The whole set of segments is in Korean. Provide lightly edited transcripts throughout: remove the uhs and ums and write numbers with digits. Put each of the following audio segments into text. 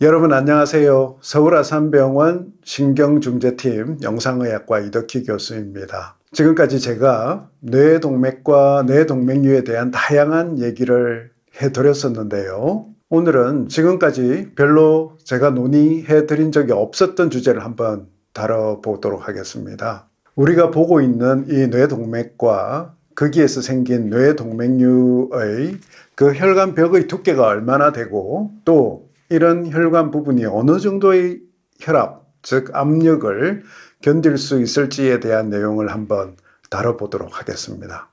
여러분 안녕하세요. 서울아산병원 신경중재팀 영상의학과 이덕희 교수입니다. 지금까지 제가 뇌동맥과 뇌동맥류에 대한 다양한 얘기를 해드렸었는데요. 오늘은 지금까지 별로 제가 논의해 드린 적이 없었던 주제를 한번 다뤄보도록 하겠습니다. 우리가 보고 있는 이 뇌동맥과 거기에서 생긴 뇌동맥류의 그 혈관벽의 두께가 얼마나 되고 또 이런 혈관 부분이 어느 정도의 혈압, 즉 압력을 견딜 수 있을지에 대한 내용을 한번 다뤄보도록 하겠습니다.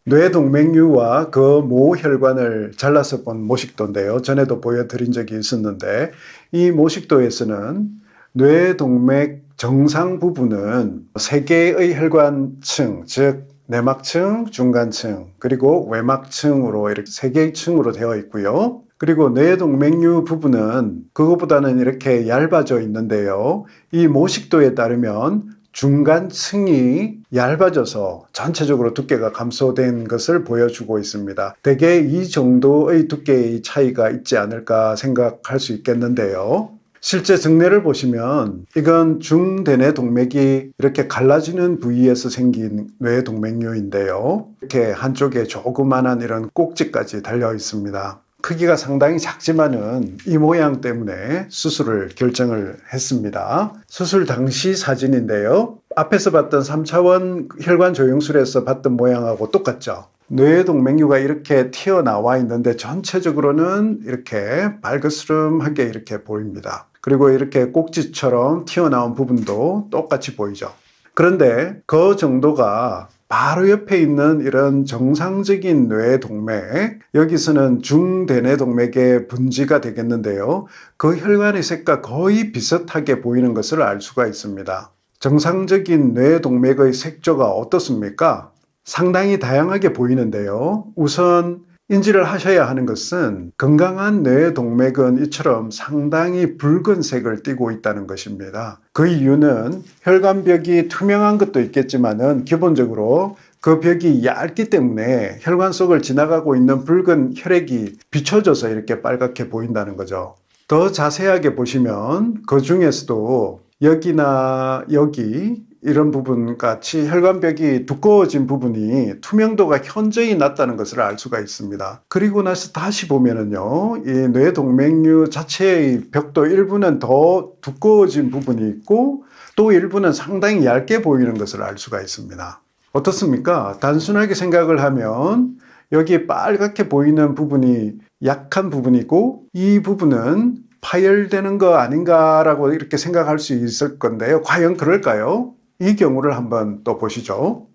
뇌동맥류와 그 모혈관을 잘라서 본 모식도인데요. 전에도 보여드린 적이 있었는데 이 모식도에서는 뇌동맥 정상 부분은 세 개의 혈관층, 즉 내막층, 중간층, 그리고 외막층으로 이렇게 세 개의 층으로 되어 있고요. 그리고 뇌동맥류 부분은 그것보다는 이렇게 얇아져 있는데요. 이 모식도에 따르면 중간층이 얇아져서 전체적으로 두께가 감소된 것을 보여주고 있습니다. 대개 이 정도의 두께의 차이가 있지 않을까 생각할 수 있겠는데요. 실제 증례를 보시면 이건 중대뇌동맥이 이렇게 갈라지는 부위에서 생긴 뇌동맥류인데요. 이렇게 한쪽에 조그만한 이런 꼭지까지 달려 있습니다. 크기가 상당히 작지만은 이 모양 때문에 수술을 결정을 했습니다. 수술 당시 사진인데요. 앞에서 봤던 3차원 혈관 조영술에서 봤던 모양하고 똑같죠. 뇌동맥류가 이렇게 튀어나와 있는데 전체적으로는 이렇게 발그스름하게 이렇게 보입니다. 그리고 이렇게 꼭지처럼 튀어나온 부분도 똑같이 보이죠. 그런데 그 정도가 바로 옆에 있는 이런 정상적인 뇌동맥, 여기서는 중대뇌동맥의 분지가 되겠는데요. 그 혈관의 색과 거의 비슷하게 보이는 것을 알 수가 있습니다. 정상적인 뇌동맥의 색조가 어떻습니까? 상당히 다양하게 보이는데요. 우선 인지를 하셔야 하는 것은 건강한 뇌동맥은 이처럼 상당히 붉은색을 띠고 있다는 것입니다. 그 이유는 혈관벽이 투명한 것도 있겠지만은 기본적으로 그 벽이 얇기 때문에 혈관 속을 지나가고 있는 붉은 혈액이 비춰져서 이렇게 빨갛게 보인다는 거죠. 더 자세하게 보시면 그 중에서도 여기나 여기 이런 부분 같이 혈관벽이 두꺼워진 부분이 투명도가 현저히 낮다는 것을 알 수가 있습니다. 그리고 나서 다시 보면은요, 이 뇌동맥류 자체의 벽도 일부는 더 두꺼워진 부분이 있고 또 일부는 상당히 얇게 보이는 것을 알 수가 있습니다. 어떻습니까? 단순하게 생각을 하면 여기 빨갛게 보이는 부분이 약한 부분이고 이 부분은 파열되는 거 아닌가라고 이렇게 생각할 수 있을 건데요. 과연 그럴까요? 이 경우를 한번 또 보시죠.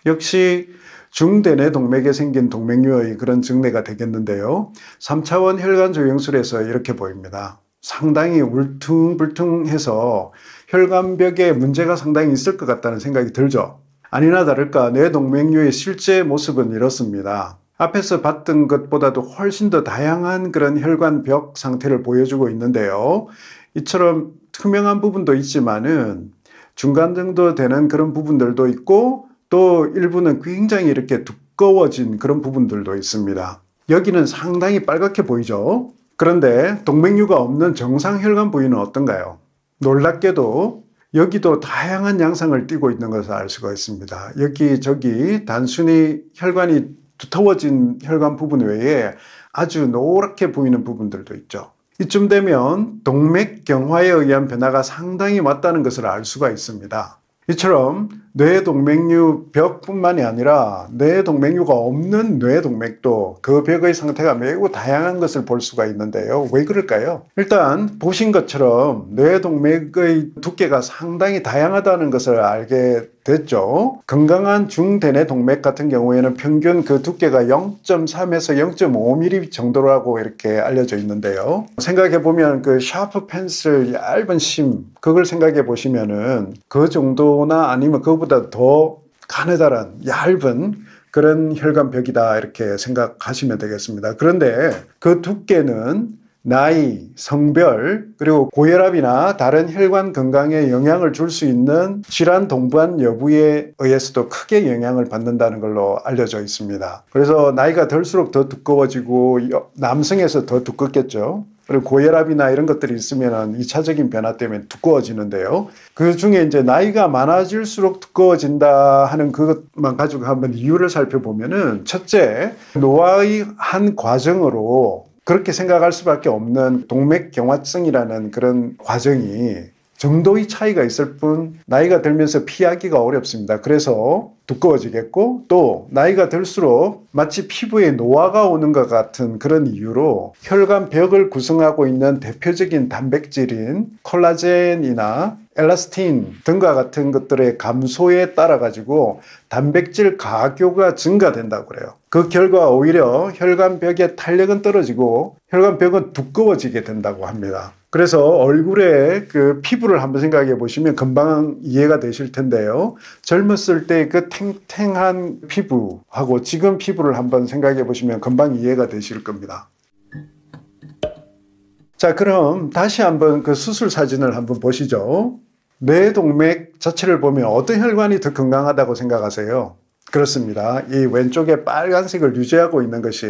역시 중대뇌동맥에 생긴 동맥류의 그런 증례가 되겠는데요. 3차원 혈관 조영술에서 이렇게 보입니다. 상당히 울퉁불퉁해서 혈관벽에 문제가 상당히 있을 것 같다는 생각이 들죠. 아니나 다를까 뇌동맥류의 실제 모습은 이렇습니다. 앞에서 봤던 것보다도 훨씬 더 다양한 그런 혈관벽 상태를 보여주고 있는데요. 이처럼 투명한 부분도 있지만은 중간 정도 되는 그런 부분들도 있고 또 일부는 굉장히 이렇게 두꺼워진 그런 부분들도 있습니다. 여기는 상당히 빨갛게 보이죠. 그런데 동맥류가 없는 정상 혈관 부위는 어떤가요? 놀랍게도 여기도 다양한 양상을 띠고 있는 것을 알 수가 있습니다. 여기저기 단순히 혈관이 두터워진 혈관 부분 외에 아주 노랗게 보이는 부분들도 있죠. 이쯤 되면 동맥경화에 의한 변화가 상당히 왔다는 것을 알 수가 있습니다. 이처럼 뇌동맥류 벽뿐만이 아니라 뇌동맥류가 없는 뇌동맥도 그 벽의 상태가 매우 다양한 것을 볼 수가 있는데요. 왜 그럴까요? 일단 보신 것처럼 뇌동맥의 두께가 상당히 다양하다는 것을 알게 됐죠. 건강한 중대뇌동맥 같은 경우에는 평균 그 두께가 0.3에서 0.5mm 정도라고 이렇게 알려져 있는데요. 생각해 보면 그 샤프 펜슬 얇은 심, 그걸 생각해 보시면은 그 정도나 아니면 그거보다 더 가느다란 얇은 그런 혈관벽이다 이렇게 생각하시면 되겠습니다. 그런데 그 두께는 나이, 성별, 그리고 고혈압이나 다른 혈관 건강에 영향을 줄 수 있는 질환 동반 여부에 의해서도 크게 영향을 받는다는 걸로 알려져 있습니다. 그래서 나이가 들수록 더 두꺼워지고 남성에서 더 두껍겠죠. 그리고 고혈압이나 이런 것들이 있으면 2차적인 변화 때문에 두꺼워지는데요. 그 중에 이제 나이가 많아질수록 두꺼워진다 하는 그것만 가지고 한번 이유를 살펴보면은, 첫째, 노화의 한 과정으로 그렇게 생각할 수밖에 없는 동맥경화증이라는 그런 과정이 정도의 차이가 있을 뿐 나이가 들면서 피하기가 어렵습니다. 그래서 두꺼워지겠고, 또 나이가 들수록 마치 피부에 노화가 오는 것 같은 그런 이유로 혈관벽을 구성하고 있는 대표적인 단백질인 콜라겐이나 엘라스틴 등과 같은 것들의 감소에 따라 가지고 단백질 가교가 증가된다고 그래요. 그 결과 오히려 혈관벽의 탄력은 떨어지고 혈관벽은 두꺼워지게 된다고 합니다. 그래서 얼굴에 그 피부를 한번 생각해 보시면 금방 이해가 되실 텐데요. 젊었을 때 그 탱탱한 피부하고 지금 피부를 한번 생각해 보시면 금방 이해가 되실 겁니다. 자, 그럼 다시 한번 그 수술 사진을 한번 보시죠. 뇌동맥 자체를 보면 어떤 혈관이 더 건강하다고 생각하세요? 그렇습니다. 이 왼쪽에 빨간색을 유지하고 있는 것이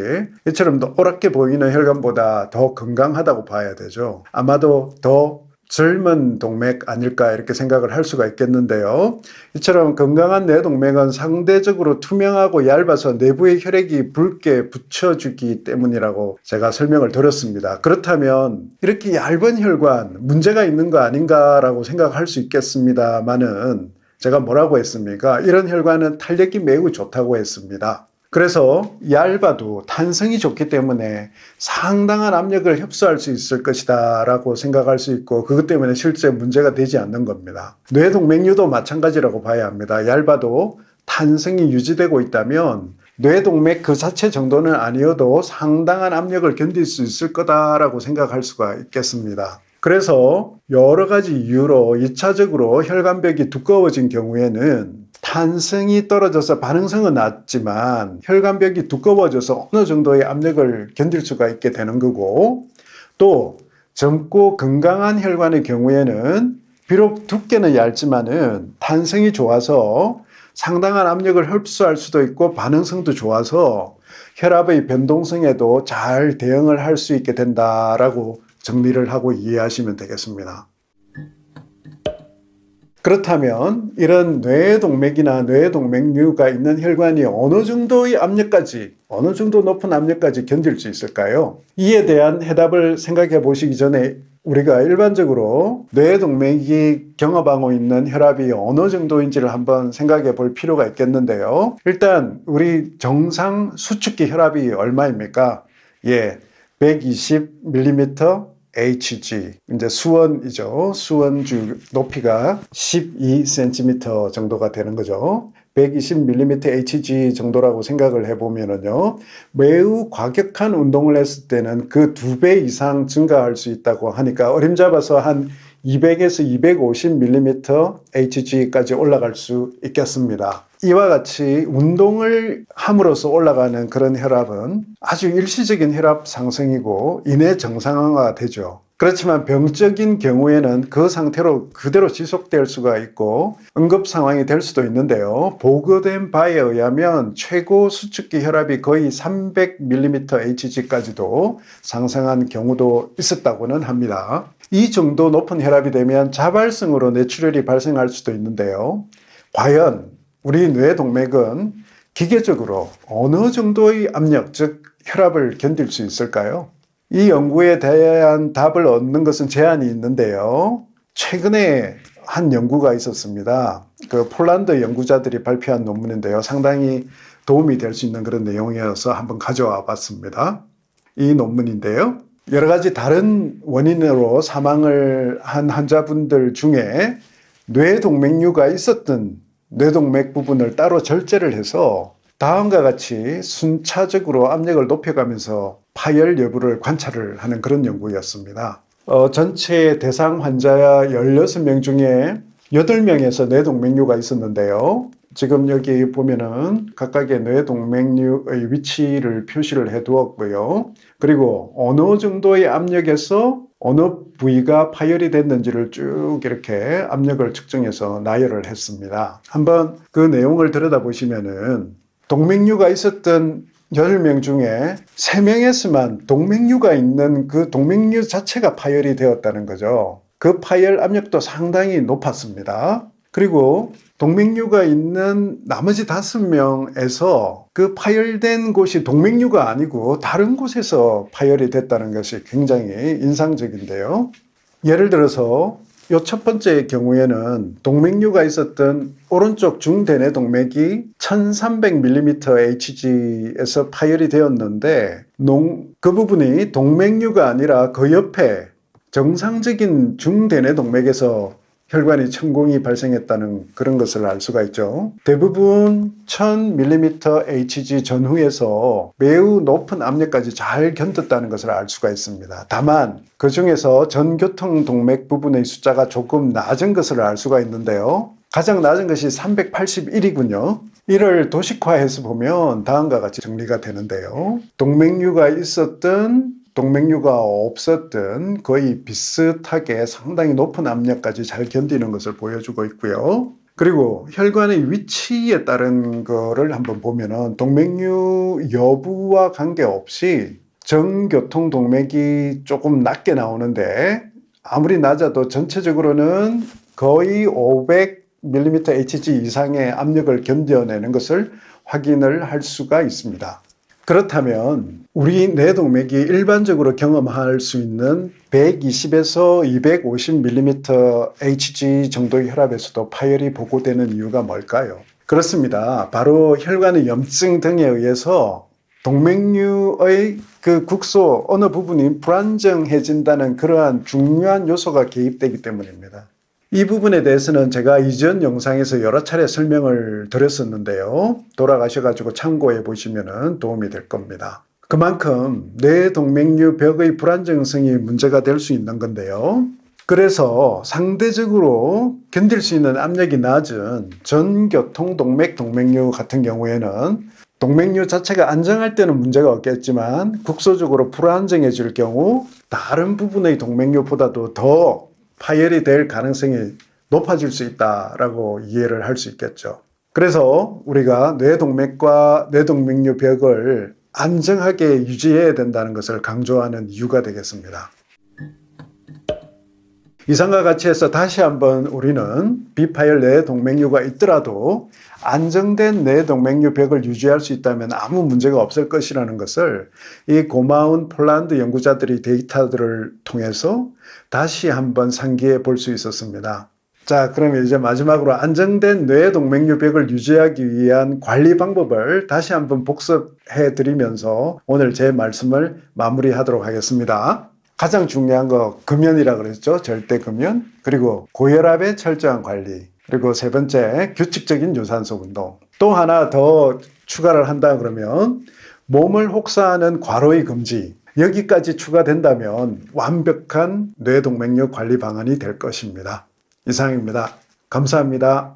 이처럼 노랗게 보이는 혈관보다 더 건강하다고 봐야 되죠. 아마도 더 젊은 동맥 아닐까 이렇게 생각을 할 수가 있겠는데요. 이처럼 건강한 뇌동맥은 상대적으로 투명하고 얇아서 내부의 혈액이 붉게 붙여주기 때문이라고 제가 설명을 드렸습니다. 그렇다면 이렇게 얇은 혈관 문제가 있는 거 아닌가라고 생각할 수 있겠습니다만은, 제가 뭐라고 했습니까? 이런 혈관은 탄력이 매우 좋다고 했습니다. 그래서 얇아도 탄성이 좋기 때문에 상당한 압력을 흡수할 수 있을 것이다 라고 생각할 수 있고, 그것 때문에 실제 문제가 되지 않는 겁니다. 뇌동맥류도 마찬가지라고 봐야 합니다. 얇아도 탄성이 유지되고 있다면 뇌동맥 그 자체 정도는 아니어도 상당한 압력을 견딜 수 있을 거다라고 생각할 수가 있겠습니다. 그래서 여러 가지 이유로 2차적으로 혈관벽이 두꺼워진 경우에는 탄성이 떨어져서 반응성은 낮지만 혈관벽이 두꺼워져서 어느 정도의 압력을 견딜 수가 있게 되는 거고, 또 젊고 건강한 혈관의 경우에는 비록 두께는 얇지만은 탄성이 좋아서 상당한 압력을 흡수할 수도 있고 반응성도 좋아서 혈압의 변동성에도 잘 대응을 할 수 있게 된다라고 정리를 하고 이해하시면 되겠습니다. 그렇다면 이런 뇌동맥이나 뇌동맥류가 있는 혈관이 어느 정도의 압력까지, 어느 정도 높은 압력까지 견딜 수 있을까요? 이에 대한 해답을 생각해 보시기 전에 우리가 일반적으로 뇌동맥이 경합하고 있는 혈압이 어느 정도인지를 한번 생각해 볼 필요가 있겠는데요. 일단 우리 정상 수축기 혈압이 얼마입니까? 120mm Hg, 이제 수원이죠. 수원주 높이가 12cm 정도가 되는 거죠. 120mm Hg 정도라고 생각을 해보면은요, 매우 과격한 운동을 했을 때는 그 2배 이상 증가할 수 있다고 하니까 어림잡아서 한 200에서 250mm Hg까지 올라갈 수 있겠습니다. 이와 같이 운동을 함으로써 올라가는 그런 혈압은 아주 일시적인 혈압 상승이고 이내 정상화가 되죠. 그렇지만 병적인 경우에는 그 상태로 그대로 지속될 수가 있고 응급 상황이 될 수도 있는데요. 보고된 바에 의하면 최고 수축기 혈압이 거의 300mm Hg까지도 상승한 경우도 있었다고는 합니다. 이 정도 높은 혈압이 되면 자발성으로 뇌출혈이 발생할 수도 있는데요. 과연 우리 뇌동맥은 기계적으로 어느 정도의 압력, 즉 혈압을 견딜 수 있을까요? 이 연구에 대한 답을 얻는 것은 제한이 있는데요. 최근에 한 연구가 있었습니다. 그 폴란드 연구자들이 발표한 논문인데요. 상당히 도움이 될 수 있는 그런 내용이어서 한번 가져와 봤습니다. 이 논문인데요. 여러 가지 다른 원인으로 사망을 한 환자분들 중에 뇌동맥류가 있었던 뇌동맥 부분을 따로 절제를 해서 다음과 같이 순차적으로 압력을 높여가면서 파열 여부를 관찰을 하는 그런 연구였습니다. 전체 대상 환자 16명 중에 8명에서 뇌동맥류가 있었는데요. 지금 여기 보면은 각각의 뇌동맥류의 위치를 표시를 해 두었고요. 그리고 어느 정도의 압력에서 어느 부위가 파열이 됐는지를 쭉 이렇게 압력을 측정해서 나열을 했습니다. 한번 그 내용을 들여다보시면은 동맥류가 있었던 10명 중에 3명에서만 동맥류가 있는 그 동맥류 자체가 파열이 되었다는 거죠. 그 파열 압력도 상당히 높았습니다. 그리고 동맥류가 있는 나머지 5명에서 그 파열된 곳이 동맥류가 아니고 다른 곳에서 파열이 됐다는 것이 굉장히 인상적인데요. 예를 들어서 이 첫 번째 경우에는 동맥류가 있었던 오른쪽 중대뇌 동맥이 1300mm Hg에서 파열이 되었는데 그 부분이 동맥류가 아니라 그 옆에 정상적인 중대뇌 동맥에서 혈관이 천공이 발생했다는 그런 것을 알 수가 있죠. 대부분 1000mm Hg 전후에서 매우 높은 압력까지 잘 견뎠다는 것을 알 수가 있습니다. 다만 그 중에서 전교통 동맥 부분의 숫자가 조금 낮은 것을 알 수가 있는데요. 가장 낮은 것이 381이군요. 이를 도식화해서 보면 다음과 같이 정리가 되는데요. 동맥류가 있었던 동맥류가 없었던 거의 비슷하게 상당히 높은 압력까지 잘 견디는 것을 보여주고 있고요. 그리고 혈관의 위치에 따른 거를 한번 보면은 동맥류 여부와 관계없이 정교통 동맥이 조금 낮게 나오는데 아무리 낮아도 전체적으로는 거의 500mm Hg 이상의 압력을 견뎌내는 것을 확인을 할 수가 있습니다. 그렇다면 우리 뇌동맥이 일반적으로 경험할 수 있는 120에서 250mm Hg 정도의 혈압에서도 파열이 보고되는 이유가 뭘까요? 그렇습니다. 바로 혈관의 염증 등에 의해서 동맥류의 그 국소 어느 부분이 불안정해진다는 그러한 중요한 요소가 개입되기 때문입니다. 이 부분에 대해서는 제가 이전 영상에서 여러 차례 설명을 드렸었는데요. 돌아가셔가지고 참고해 보시면 도움이 될 겁니다. 그만큼 뇌동맥류 벽의 불안정성이 문제가 될 수 있는 건데요. 그래서 상대적으로 견딜 수 있는 압력이 낮은 전교통 동맥, 동맥류 같은 경우에는 동맥류 자체가 안정할 때는 문제가 없겠지만 국소적으로 불안정해질 경우 다른 부분의 동맥류보다도 더 파열이 될 가능성이 높아질 수 있다라고 이해를 할 수 있겠죠. 그래서 우리가 뇌동맥과 뇌동맥류 벽을 안정하게 유지해야 된다는 것을 강조하는 이유가 되겠습니다. 이상과 같이 해서 다시 한번 우리는 비파열 뇌동맥류가 있더라도 안정된 뇌동맥류 벽을 유지할 수 있다면 아무 문제가 없을 것이라는 것을 이 고마운 폴란드 연구자들의 데이터들을 통해서 다시 한번 상기해 볼 수 있었습니다. 자, 그러면 이제 마지막으로 안정된 뇌동맥류 벽을 유지하기 위한 관리 방법을 다시 한번 복습해 드리면서 오늘 제 말씀을 마무리하도록 하겠습니다. 가장 중요한 거 금연이라 그랬죠. 절대 금연. 그리고 고혈압의 철저한 관리. 그리고 세 번째 규칙적인 유산소 운동. 또 하나 더 추가를 한다 그러면 몸을 혹사하는 과로의 금지. 여기까지 추가된다면 완벽한 뇌동맥류 관리 방안이 될 것입니다. 이상입니다. 감사합니다.